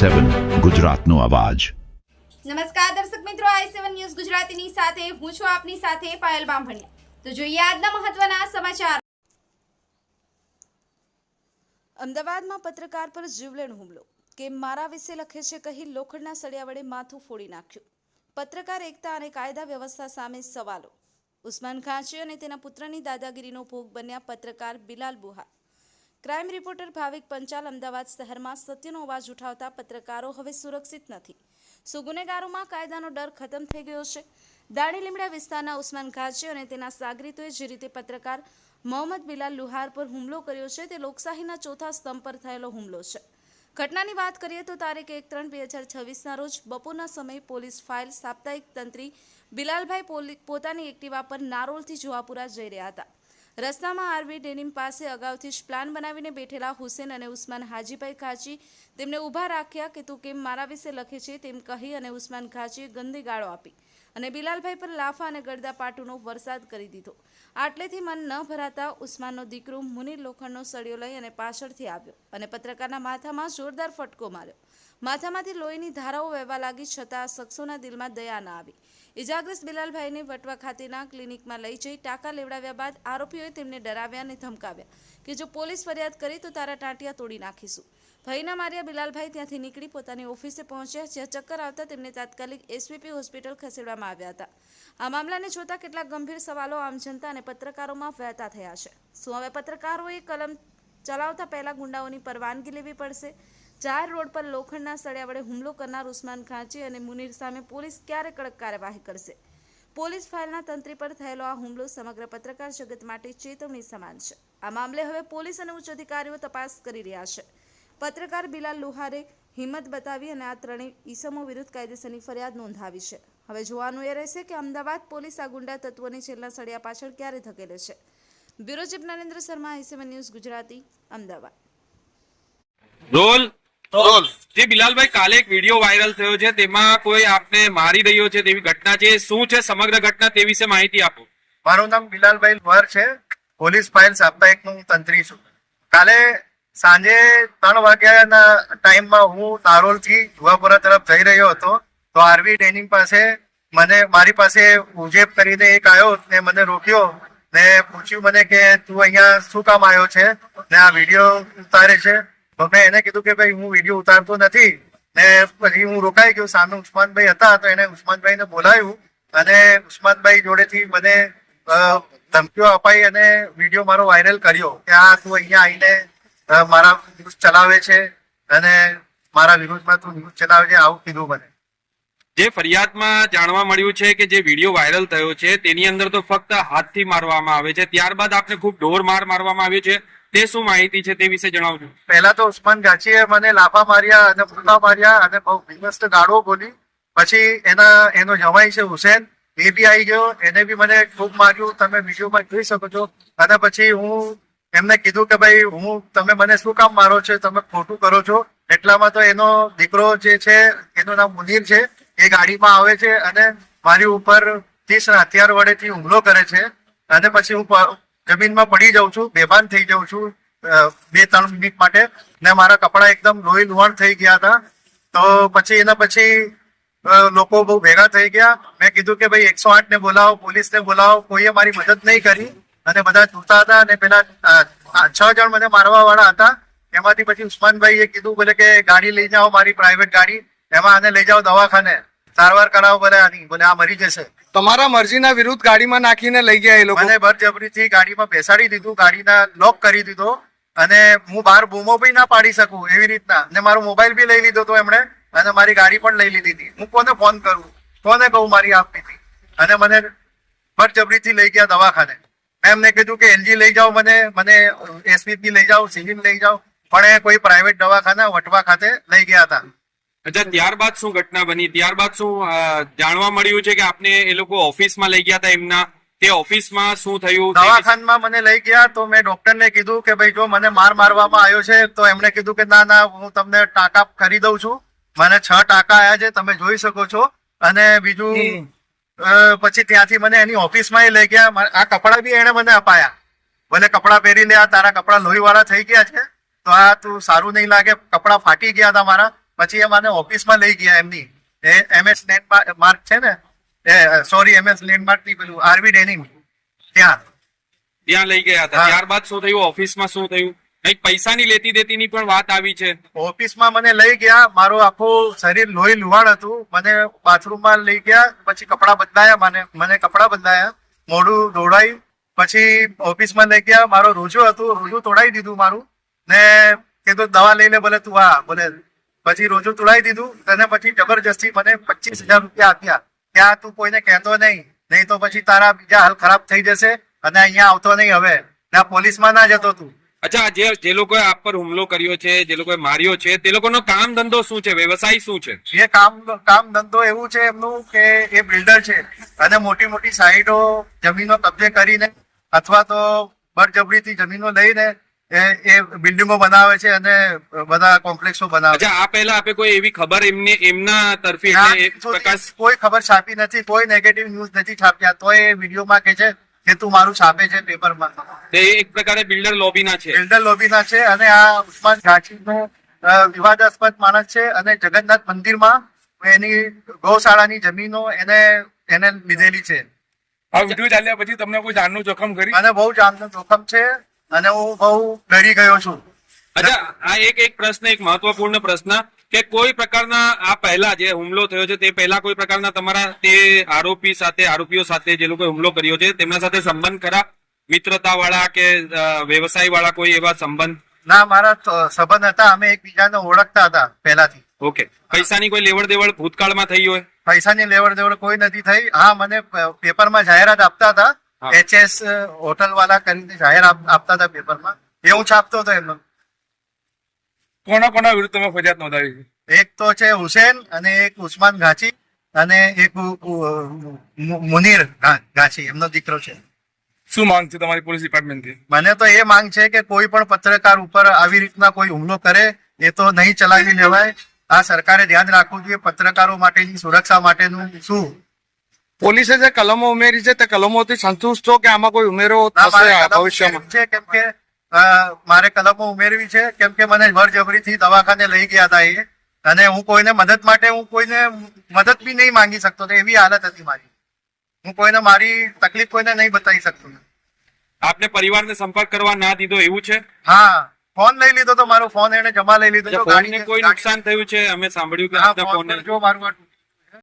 i7 ગુજરાતનો અવાજ। નમસ્કાર દર્શક મિત્રો, i7 ન્યૂઝ ગુજરાતીની સાથે હું છું આપની સાથે પાયલ બામભણિયા। તો જોઈએ આજના મહત્વના સમાચાર। અમદાવાદમાં પત્રકાર પર જીવલેણ હુમલો। કે મારા વિશે લખે છે કહી લોખંડના સળિયા વડે માથું ફોડી નાખ્યું। પત્રકાર એકતા અને કાયદા વ્યવસ્થા સામે સવાલો। ઉસ્માન ખાંચી અને તેના પુત્રની દાદાગીરીનો ભોગ બન્યા પત્રકાર બિલાલ બુહાર। ક્રાઇમ રિપોર્ટર ભાવિક પંચાલ। અમદાવાદ શહેરમાં સત્યનો અવાજ ઉઠાવતા પત્રકારો હવે સુરક્ષિત નથી। શું ગુનેગારોમાં કાયદાનો ડર ખતમ થઈ ગયો છે? દાણી લીમડા વિસ્તારના ઉસ્માન ખાંચી અને તેના સાગરીતોએ જે રીતે પત્રકાર મોહમ્મદ બિલાલ લુહાર પર હુમલો કર્યો છે તે લોકશાહીના ચોથા સ્તંભ પર થયેલો હુમલો છે। ઘટનાની વાત કરીએ તો તારીખ 1-3-2026ના રોજ બપોરના સમયે પોલીસ ફાઇલ સાપ્તાહિક તંત્રી બિલાલભાઈ પોતાની એક્ટિવા પર નારોલથી જુહાપુરા જઈ રહ્યા હતા। રસ્તામાં આરવી ડેનિમ પાસે અગાઉથી જ પ્લાન બનાવીને બેઠેલા હુસેન અને ઉસ્માન હાજીભાઈ ખાંચી તેમને ઊભા રાખ્યા કે તું કેમ મારા વિશે લખે છે તેમ કહી અને ઉસ્માન ખાંચીએ ગંદી ગાળો આપી અને બિલાલભાઈ પર લાફા અને ગળદા પાટુનો વરસાદ કરી દીધો। આટલેથી મન ન ભરાતા ઉસ્માનનો દીકરો મુનીર લોખંડનો સળિયો લઈ અને પાછળથી આવ્યો અને પત્રકારના માથામાં જોરદાર ફટકો માર્યો। માથામાંથી લોહીની ધારાઓ વહેવા લાગી છતાં આ શખ્સોના દિલમાં દયા ના આવી। ઇજાગ્રસ્ત બિલાલભાઈને વટવા ખાતેના ક્લિનિકમાં લઈ જઈ ટાંકા લેવડાવ્યા બાદ આરોપીઓએ તેમને ડરાવ્યા અને ધમકાવ્યા કે જો પોલીસ ફરિયાદ કરી તો તારા ટાંટિયા તોડી નાખીશું। ભયના માર્યા બિલાલભાઈ ત્યાંથી નીકળી પોતાની ઓફિસે પહોંચ્યા, જ્યાં ચક્કર આવતા તેમને તાત્કાલિક એસવીપી હોસ્પિટલ ખસેડવામાં આવ્યા હતા। આ મામલાને જોતા કેટલાક ગંભીર સવાલો આમ જનતા અને પત્રકારોમાં વહેતા થયા છે। શું હવે પત્રકારોએ કલમ ચલાવતા પહેલા ગુંડાઓની પરવાનગી લેવી પડશે? જાહેર રોડ પર લોખંડના સળિયા વડે હુમલો કરનાર ઉસ્માન ખાંચી અને મુનીર સામે પોલીસ ક્યારે કડક કાર્યવાહી કરશે? પોલીસ ફાઇલના તંત્રી પર થયેલો આ હુમલો સમગ્ર પત્રકાર જગત માટે ચેતવણી સમાન છે। આ મામલે હવે પોલીસ અને ઉચ્ચ અધિકારીઓ તપાસ કરી રહ્યા છે। પત્રકાર બિલાલ લુહારે હિંમત બતાવી અને આ ત્રણેય ઈસમો વિરુદ્ધ કાયદેસરની ફરિયાદ નોંધાવી છે। હવે જોવાનું એ રહેશે કે અમદાવાદ પોલીસ આ ગુંડા તત્વોની છેલ્લા સળિયા પાછળ ક્યારે ધકેલે છે। Bureau chief Narendra Sharma, i7 news Gujarati, Ahmedabad. રોલ જે બિલાલભાઈ કાલે એક વિડીયો વાયરલ થયો છે તેમાં કોઈ આપને મારી રહ્યો છે તેવી ઘટના છે, શું છે સમગ્ર ઘટના તે વિશે માહિતી આપો। મારું નામ બિલાલભાઈ લુહાર છે, પોલીસ ફાઇલ સાપ્તાહિકનો હું તંત્રી છું। કાલે સાંજે 3 વાગ્યાના ટાઈમમાં હું નારોલથી જુહાપુરા તરફ જઈ રહ્યો હતો તો આરવી ડેનિમ પાસે મારી પાસે ઉજેબ કરીને એક આવ્યો ને મને રોક્યો ને પૂછ્યું મને કે તું અહીંયા શું કામ આવ્યો છે ને આ વિડીયો ઉતારે છે? તો મેં એને કીધું કે ભાઈ હું વિડીયો ઉતારતો નથી ને પછી હું રોકાઈ ગયો। સામે ઉસ્માનભાઈ હતા તો એને ઉસ્માનભાઈને બોલાવ્યું અને ઉસ્માનભાઈ જોડેથી મને ધમકીઓ અપાઈ અને વિડીયો મારો વાયરલ કર્યો કે આ તું અહીંયા આવીને મારા ન્યૂઝ ચલાવે છે અને મારા વિરોધમાં તું ન્યૂઝ ચલાવે છે, આવું કીધું મને। જે ફરિયાદમાં જાણવા મળ્યું છે કે જે વિડીયો વાયરલ થયો છે તેની અંદર તો ફક્ત હાથથી મારવામાં આવે છે, ત્યારબાદ આપને ખૂબ ઢોર મારવામાં આવ્યો છે, તે શું માહિતી છે તે વિશે જણાવજો। પહેલા તો ઉસ્માન ગાચીએ મને લાફા માર્યા અને ફૂંકા માર્યા અને બહુ વિમસ્ત ગાળો બોલી। પછી એનો જવાઈ છે હુસેન, એ બી આવી ગયો, એને બી મને ખૂબ માર્યું, તમે વિડીયોમાં જોઈ શકો છો। અને પછી હું એમને કીધું કે ભાઈ તમે મને શું કામ મારો છો, તમે ખોટું કરો છો। એટલામાં તો એનો દીકરો જે છે એનું નામ મુનીર છે, એ ગાડીમાં આવે છે અને મારી ઉપર 30 હથિયાર વડેથી હુમલો કરે છે અને પછી હું જમીનમાં પડી જાઉં છું, બેભાન થઈ જાઉં છું 2-3 મિનિટ માટે ને મારા કપડા એકદમ લોહી લુહાણ થઈ ગયા હતા। તો પછી એના પછી લોકો બહુ ભેગા થઈ ગયા। મેં કીધું કે ભાઈ 108 ને બોલાવો, પોલીસને બોલાવો, કોઈએ મારી મદદ નહીં કરી અને બધા જોતા હતા અને પેલા 6 જણ મને મારવા વાળા હતા। એમાંથી પછી ઉસ્માનભાઈએ કીધું બોલે કે ગાડી લઈ જાઓ, મારી પ્રાઇવેટ ગાડી, એમાં આને લઈ જાઓ દવાખાને, સારવાર કરાવો, બોલે આ મરી જશે। તમારા મરજીના વિરુદ્ધ ગાડીમાં નાખીને લઈ ગયા એ લોકો? મને બળજબરીથી ગાડીમાં બેસાડી દીધું, ગાડીના લોક કરી દીધો અને હું બહાર બૂમો બી ના પાડી શકું એવી રીતના, ને મારો મોબાઈલ બી લઈ લીધો હતો એમણે અને મારી ગાડી પણ લઈ લીધી હતી। હું કોને ફોન કરું, કોને કહું મારી આપી હતી અને મને બળજબરીથી લઈ ગયા દવાખાને। મેં એમને કીધું કે એલજી લઈ જાઓ, મને એસવીપી લઈ જાઓ, સિવિલ લઈ જાઓ, પણ એ કોઈ પ્રાઇવેટ દવાખાના વટવા ખાતે લઈ ગયા હતા। અચ્છા, ત્યારબાદ શું ઘટના બની? ત્યારબાદ શું જાણવા મળ્યું છે કે આપને એ લોકો ઓફિસમાં લઈ ગયા હતા એમના, તે ઓફિસમાં શું થયું? દવાખાનામાં મને લઈ ગયા તો મેં ડોક્ટરને કીધું કે ભાઈ જો મને મારવામાં આવ્યો છે તો એમણે કીધું કે ના હું તમને ટાંકા કરી દઉં છું। મને 6 ટાંકા આવ્યા છે, તમે જોઈ શકો છો। અને બીજું પછી ત્યાંથી મને એની ઓફિસમાં લઈ ગયા। આ કપડા બી એને મને અપાયા, ભલે કપડા પહેરી લે, તારા કપડા લોહી વાળા થઈ ગયા છે તો આ તું સારું નહીં લાગે, કપડા ફાટી ગયા હતા મારા, પછી એ મને ઓફિસમાં લઈ ગયા એમની MS લેન્ડમાર્ક છે ને સોરી MS લેન્ડમાર્ક ની પેલું આરવી ડેનિંગ ત્યાં લઈ ગયા હતા. હા. ત્યારબાદ શું થયું? ઓફિસમાં શું થયું? કંઈક પૈસાની લેતી દેતીની પણ વાત આવી છે. ઓફિસમાં મને લઈ ગયા, મારું આખું શરીર લોહી લુહાણ હતું, મને બાથરૂમમાં લઈ ગયા, પછી કપડા બદલાયા, મને કપડા બદલાયા, મોઢું દોડાયું, પછી ઓફિસમાં લઈ ગયા, મારો રોજો હતું, રોજું તોડાવી દીધું મારું, ને કીધું દવા લઈ લે બોલે તું આ બોલે, પછી રોજું તોડાવી દીધું, અને પછી જબરજસ્તી મને 25,000 રૂપિયા આપ્યા, ત્યાં તું કોઈને કહેતો નહીં તો પછી તારા બીજા હાલ ખરાબ થઈ જશે અને અહીંયા આવતો નહીં હવે, ના પોલીસમાં ના જતો તું. અચ્છા, જે લોકોએ આપ પર હુમલો કર્યો છે, જે લોકોએ માર્યો છે, તે લોકોનો કામ ધંધો શું છે? વ્યવસાય શું છે? એ કામ ધંધો એવું છે એમનું કે એ બિલ્ડર છે અને મોટી મોટી સાઇટો જમીનો કબજે કરીને અથવા તો બળજબરીથી જમીનો લઈને એ બિલ્ડિંગો બનાવે છે અને બધા કોમ્પ્લેક્સો બનાવે છે. અચ્છા, આ પહેલા આપે કોઈ એવી ખબર એમના તરફી એટલે એક પ્રકાશ કોઈ ખબર છાપી નથી, કોઈ નેગેટિવ ન્યૂઝ નથી છાપ્યા, તો એ વિડીયોમાં કે છે કે તું મારું છાપે છે પેપરમાં. તે એક પ્રકારે બિલ્ડર લોબીના છે. બિલ્ડર લોબીના છે અને આ ઉસ્માન ઘાંચીનો વિવાદાસ્પદ માણસ છે અને જગન્નાથ મંદિરમાં એની ગૌશાળાની જમીનો એને લીધેલી છે. આ વિડીયો ચાલ્યા પછી તમને કોઈ જાનનું જોખમ કરી? અને બહુ જાનનું જોખમ છે અને હું બહુ ડરી ગયો છું. અચ્છા, આ એક પ્રશ્ન, એક મહત્વપૂર્ણ પ્રશ્ન કે કોઈ પ્રકારના આ પહેલા જે હુમલો થયો છે તે પહેલા કોઈ પ્રકારના તમારા તે આરોપીઓ સાથે જે લોકોએ હુમલો કર્યો છે તેમના સાથે સંબંધ ખરા? મિત્રતા વાળા કે વ્યવસાય વાળા કોઈ એવા સંબંધ? ના, મારા સંબંધ હતા, અમે એકબીજાને ઓળખતા હતા પહેલાથી. ઓકે. પૈસાની કોઈ લેવડ દેવડ ભૂતકાળમાં થઈ હોય? પૈસાની લેવડ દેવડ કોઈ નથી થઈ. હા, મને પેપરમાં જાહેરાત આપતા હતા, હા. HS હોટલ વાળા કરીને જાહેરાત આપતા હતા પેપરમાં, એ હું છાપતો હતો એમનો. કોના વિરુદ્ધ તમે ફરિયાદ નોંધાવી છે? એક તો છે હુસેન અને એક ઉસ્માન ઘાંચી અને એક મુનીર ઘાંચી, એમનો દીકરો છે. શું માંગ છે તમારી પોલીસ ડિપાર્ટમેન્ટથી? મને તો એ માંગ છે કે કોઈ પણ પત્રકાર ઉપર આવી રીતના કોઈ હુમલો કરે એ તો નહીં ચલાવી લેવાય. આ સરકારે ધ્યાન રાખવું જોઈએ પત્રકારો માટેની સુરક્ષા માટેનું. શું પોલીસે જે કલમો ઉમેરી છે તે કલમોથી સંતુષ્ટ છો કે આમાં કોઈ ઉમેરો થશે ભવિષ્યમાં? છે કેમ કે મારે કલમો ઉમેરવી છે કેમ કે મને બળજબરીથી દવાખાને લઈ ગયા હતા એ, અને હું કોઈને મદદ માટે મદદ બી નહીં માંગી શકતો, તો એવી હાલત હતી મારી. હું કોઈને મારી તકલીફ કોઈને નહીં બતાવી શકતો. આપને પરિવારને સંપર્ક કરવા ના દીધો એવું છે? હા, ફોન લઈ લીધો તો મારો ફોન એને જમા લઈ લીધો. ફોનને કોઈ નુકસાન થયું છે? અમે સાંભળ્યું કે આપના ફોનને જો મારું